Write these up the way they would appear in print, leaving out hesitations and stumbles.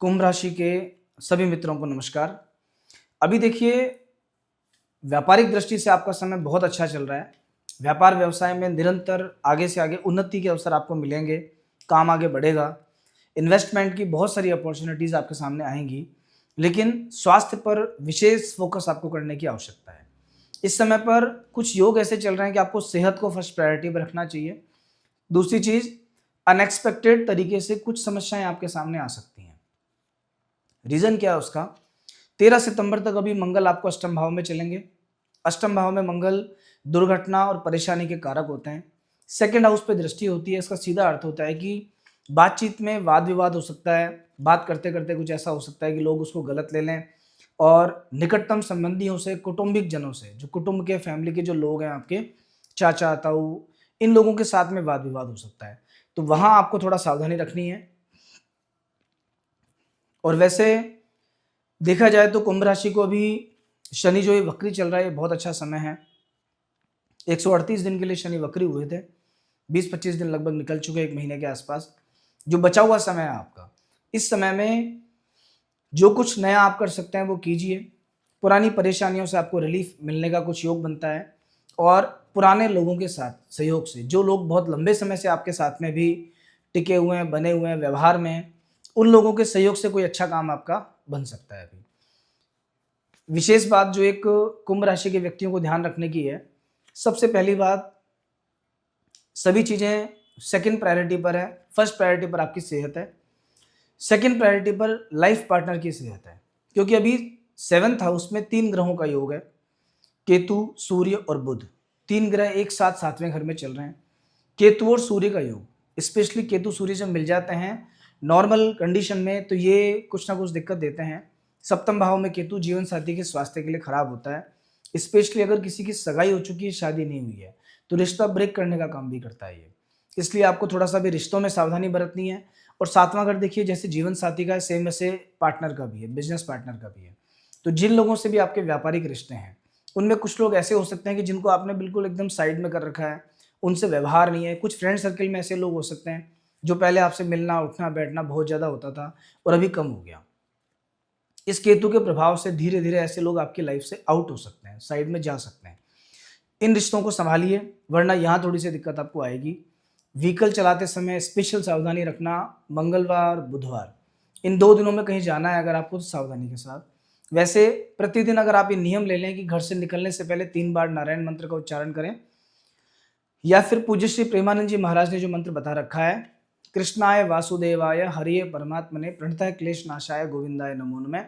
कुंभ राशि के सभी मित्रों को नमस्कार। अभी देखिए, व्यापारिक दृष्टि से आपका समय बहुत अच्छा चल रहा है। व्यापार व्यवसाय में निरंतर आगे से आगे उन्नति के अवसर आपको मिलेंगे, काम आगे बढ़ेगा। इन्वेस्टमेंट की बहुत सारी अपॉर्चुनिटीज़ आपके सामने आएँगी, लेकिन स्वास्थ्य पर विशेष फ़ोकस आपको करने की आवश्यकता है। इस समय पर कुछ योग ऐसे चल रहे हैं कि आपको सेहत को फर्स्ट प्रायोरिटी पे रखना चाहिए। दूसरी चीज़, अनएक्सपेक्टेड तरीके से कुछ समस्याएँ आपके सामने आ सकती हैं। रीज़न क्या है उसका? 13 सितंबर तक अभी मंगल आपको अष्टम भाव में चलेंगे। अष्टम भाव में मंगल दुर्घटना और परेशानी के कारक होते हैं। सेकंड हाउस पे दृष्टि होती है, इसका सीधा अर्थ होता है कि बातचीत में वाद-विवाद हो सकता है। बात करते-करते कुछ ऐसा हो सकता है कि लोग उसको गलत ले लें और निकटतम संबंधियों से, कौटुंबिक जनों से, जो कुटुंब के फैमिली के जो लोग हैं आपके, चाचा, ताऊ, इन लोगों के साथ में वाद-विवाद हो सकता है। तो वहाँ आपको थोड़ा सावधानी रखनी है। और वैसे देखा जाए तो कुंभ राशि को अभी शनि जो ये वक्री चल रहा है, ये बहुत अच्छा समय है। 138 दिन के लिए शनि वक्री हुए थे। 20-25 दिन लगभग निकल चुके हैं, 1 महीने के आसपास। जो बचा हुआ समय है आपका, इस समय में जो कुछ नया आप कर सकते हैं वो कीजिए। पुरानी परेशानियों से आपको रिलीफ मिलने का कुछ योग बनता है और पुराने लोगों के साथ सहयोग से, जो लोग बहुत लंबे समय से आपके साथ में भी टिके हुए हैं, बने हुए हैं, व्यवहार में हैं, उन लोगों के सहयोग से कोई अच्छा काम आपका बन सकता है अभी। विशेष बात जो एक कुंभ राशि के व्यक्तियों को ध्यान रखने की है, सबसे पहली बात, सभी चीज़ें सेकंड प्रायोरिटी पर है, फर्स्ट प्रायोरिटी पर आपकी सेहत है, सेकंड प्रायोरिटी पर लाइफ पार्टनर की सेहत है। क्योंकि अभी 7th हाउस में 3 ग्रहों का योग है, केतु, सूर्य और बुध। 3 ग्रह एक साथ 7वें घर में चल रहे हैं। केतु और सूर्य का योग, स्पेशली केतु सूर्य जब मिल जाते हैं नॉर्मल कंडीशन में, तो ये कुछ ना कुछ दिक्कत देते हैं। सप्तम भाव में केतु जीवन साथी के स्वास्थ्य के लिए खराब होता है। स्पेशली अगर किसी की सगाई हो चुकी है, शादी नहीं हुई है, तो रिश्ता ब्रेक करने का काम भी करता है ये। इसलिए आपको थोड़ा सा भी रिश्तों में सावधानी बरतनी है। और 7वां घर देखिए, जैसे जीवन साथी का है, सेम वैसे पार्टनर का भी है, बिजनेस पार्टनर का भी है। तो जिन लोगों से भी आपके व्यापारिक रिश्ते हैं, उनमें कुछ लोग ऐसे हो सकते हैं कि जिनको आपने बिल्कुल एकदम साइड में कर रखा है, उनसे व्यवहार नहीं है। कुछ फ्रेंड सर्किल में ऐसे लोग हो सकते हैं जो पहले आपसे मिलना, उठना, बैठना बहुत ज़्यादा होता था और अभी कम हो गया। इस केतु के प्रभाव से धीरे-धीरे ऐसे लोग आपकी लाइफ से आउट हो सकते हैं, साइड में जा सकते हैं। इन रिश्तों को सँभालिए, वरना यहाँ थोड़ी-सी दिक्कत आपको आएगी। व्हीकल चलाते समय स्पेशल सावधानी रखना, मंगलवार, बुधवार, इन 2 दिनों में कहीं जाना है अगर आपको, तो सावधानी के साथ। वैसे प्रतिदिन अगर आप ये नियम ले लें कि घर से निकलने से पहले 3 बार नारायण मंत्र का उच्चारण करें, या फिर पूज्य श्री प्रेमानंद जी महाराज ने जो मंत्र बता रखा है, कृष्णाय वासुदेवाय हरिये परमात्मने प्रणतः क्लेश नाशाय गोविंदाय नमो नमः,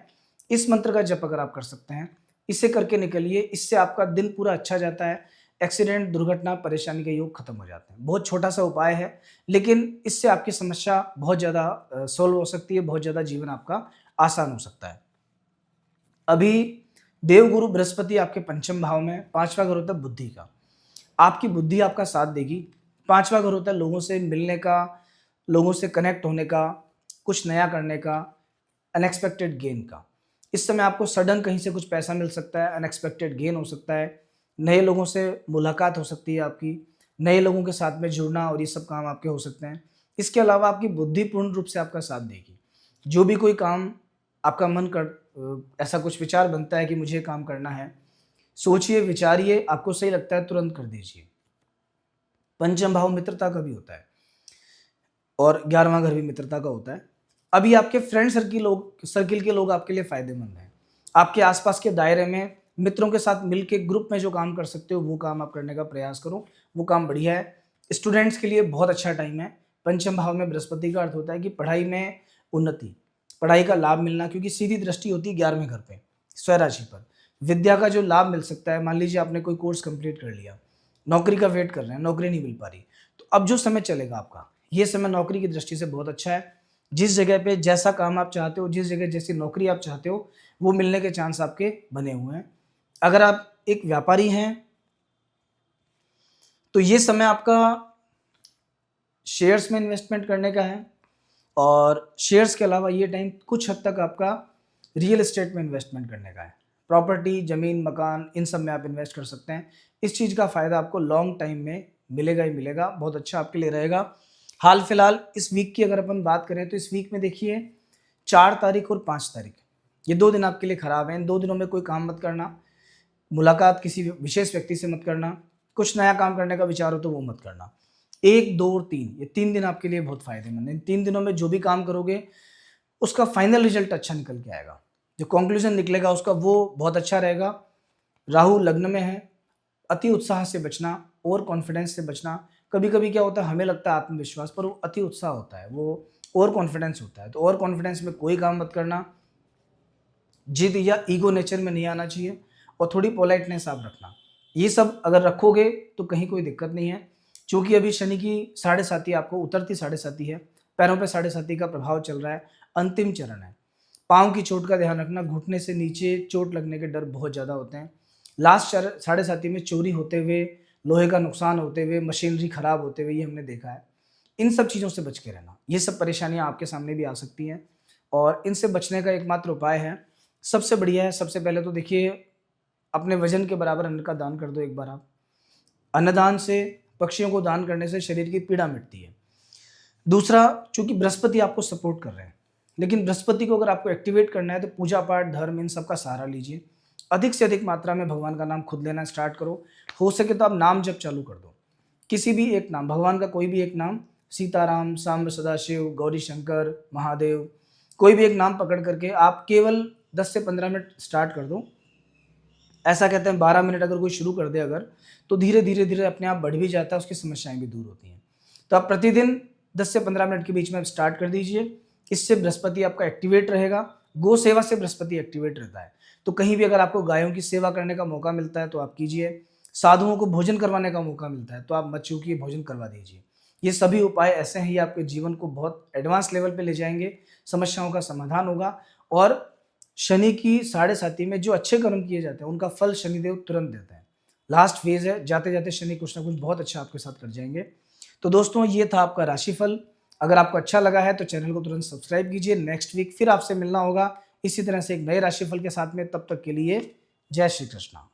इस मंत्र का जप अगर आप कर सकते हैं, इसे करके निकलिए। इससे आपका दिन पूरा अच्छा जाता है। एक्सीडेंट, दुर्घटना, परेशानी के योग खत्म हो जाते हैं। बहुत छोटा सा उपाय है, लेकिन इससे आपकी समस्या बहुत ज़्यादा सॉल्व हो सकती है, बहुत ज़्यादा जीवन आपका आसान हो सकता है। अभी देवगुरु बृहस्पति आपके पंचम भाव में, 5वां घर होता है बुद्धि का। आपकी बुद्धि आपका साथ देगी। 5वां घर होता है लोगों से मिलने का, लोगों से कनेक्ट होने का, कुछ नया करने का, अनएक्सपेक्टेड गेन का। इस समय आपको सडन कहीं से कुछ पैसा मिल सकता है, अनएक्सपेक्टेड गेन हो सकता है, नए लोगों से मुलाकात हो सकती है आपकी, नए लोगों के साथ में जुड़ना, और ये सब काम आपके हो सकते हैं। इसके अलावा आपकी बुद्धि पूर्ण रूप से आपका साथ देगी। जो भी कोई काम आपका मन कर ऐसा कुछ विचार बनता है कि मुझे ये काम करना है, सोचिए, विचारिए, आपको सही लगता है तुरंत कर दीजिए। पंचम भाव मित्रता का भी होता है और 11वां घर भी मित्रता का होता है। अभी आपके फ्रेंड सर्किल के लोग आपके लिए फायदेमंद हैं। आपके आसपास के दायरे में मित्रों के साथ मिलके ग्रुप में जो काम कर सकते हो, वो काम आप करने का प्रयास करो, वो काम बढ़िया है। स्टूडेंट्स के लिए बहुत अच्छा टाइम है। पंचम भाव में बृहस्पति का अर्थ होता है कि पढ़ाई में उन्नति, पढ़ाई का लाभ मिलना, क्योंकि सीधी दृष्टि होती है 11वें घर पे, स्वराशि पर। विद्या का जो लाभ मिल सकता है, मान लीजिए आपने कोई कोर्स कंप्लीट कर लिया, नौकरी का वेट कर रहे हैं, नौकरी नहीं मिल पा रही, तो अब जो समय चलेगा आपका, ये समय नौकरी की दृष्टि से बहुत अच्छा है। जिस जगह पे जैसा काम आप चाहते हो, जिस जगह जैसी नौकरी आप चाहते हो, वो मिलने के चांस आपके बने हुए हैं। अगर आप एक व्यापारी हैं, तो ये समय आपका शेयर्स में इन्वेस्टमेंट करने का है, और शेयर्स के अलावा ये टाइम कुछ हद तक आपका रियल एस्टेट में इन्वेस्टमेंट करने का है। प्रॉपर्टी, ज़मीन, मकान, इन सब में आप इन्वेस्ट कर सकते हैं। इस चीज़ का फ़ायदा आपको लॉन्ग टाइम में मिलेगा ही मिलेगा, बहुत अच्छा आपके लिए रहेगा। हाल फिलहाल इस वीक की अगर अपन बात करें, तो इस वीक में देखिए 4 तारीख और 5 तारीख, ये 2 दिन आपके लिए खराब हैं। इन 2 दिनों में कोई काम मत करना, मुलाकात किसी विशेष व्यक्ति से मत करना, कुछ नया काम करने का विचार हो तो वो मत करना। 1, 2 और 3, ये 3 दिन आपके लिए बहुत फायदेमंद है। इन 3 दिनों में जो भी काम करोगे उसका फाइनल रिजल्ट अच्छा निकल के आएगा, जो कंक्लूजन निकलेगा उसका वो बहुत अच्छा रहेगा। राहु लग्न में है, अति उत्साह से बचना, ओवर कॉन्फिडेंस से बचना। कभी कभी क्या होता है, हमें लगता है आत्मविश्वास, पर वो अति उत्साह होता है, वो ओवर कॉन्फिडेंस होता है। तो ओवर कॉन्फिडेंस में कोई काम मत करना, जिद या ईगो नेचर में नहीं आना चाहिए, और थोड़ी पोलाइटनेस आप रखना। ये सब अगर रखोगे तो कहीं कोई दिक्कत नहीं है। क्योंकि अभी शनि की 7.5 आपको उतरती 7.5 है, पैरों पे 7.5 का प्रभाव चल रहा है, अंतिम चरण है। पाँव की चोट का ध्यान रखना, घुटने से नीचे चोट लगने के डर बहुत ज़्यादा होते हैं। लास्ट 7.5 में चोरी होते हुए, लोहे का नुकसान होते हुए, मशीनरी खराब होते हुए, ये हमने देखा है। इन सब चीज़ों से बच के रहना, ये सब परेशानियां आपके सामने भी आ सकती हैं, और इनसे बचने का एकमात्र उपाय है, सबसे बढ़िया है, सबसे पहले तो देखिए, अपने वजन के बराबर अन्न का दान कर दो एक बार आप। अन्नदान से, पक्षियों को दान करने से शरीर की पीड़ा मिटती है। दूसरा, चूंकि बृहस्पति आपको सपोर्ट कर रहे हैं, लेकिन बृहस्पति को अगर आपको एक्टिवेट करना है तो पूजा पाठ, धर्म, इन सब का सहारा लीजिए। अधिक से अधिक मात्रा में भगवान का नाम खुद लेना स्टार्ट करो। हो सके तो आप नाम जप चालू कर दो, किसी भी एक नाम, भगवान का कोई भी एक नाम, सीताराम, सांब सदाशिव, गौरी शंकर, महादेव, कोई भी एक नाम पकड़ करके आप केवल 10 से 15 मिनट स्टार्ट कर दो। ऐसा कहते हैं 12 मिनट अगर कोई शुरू कर दे अगर, तो धीरे धीरे धीरे अपने आप बढ़ भी जाता है, उसकी समस्याएं भी दूर होती हैं। तो आप प्रतिदिन 10 से 15 मिनट के बीच में आप स्टार्ट कर दीजिए। इससे बृहस्पति आपका एक्टिवेट रहेगा। गो सेवा से बृहस्पति एक्टिवेट रहता है, तो कहीं भी अगर आपको गायों की सेवा करने का मौका मिलता है तो आप कीजिए। साधुओं को भोजन करवाने का मौका मिलता है तो आप मत चूकिए, भोजन करवा दीजिए। ये सभी उपाय ऐसे हैं, ये आपके जीवन को बहुत एडवांस लेवल पे ले जाएंगे, समस्याओं का समाधान होगा। और शनि की 7.5 में जो अच्छे कर्म किए जाते हैं उनका फल शनिदेव तुरंत देते हैं। लास्ट फेज है, जाते जाते शनि कुछ ना कुछ बहुत अच्छा आपके साथ कर जाएंगे। तो दोस्तों, ये था आपका राशिफल। अगर आपको अच्छा लगा है तो चैनल को तुरंत सब्सक्राइब कीजिए। नेक्स्ट वीक फिर आपसे मिलना होगा इसी तरह से एक नए राशिफल के साथ में। तब तक के लिए जय श्री कृष्णा।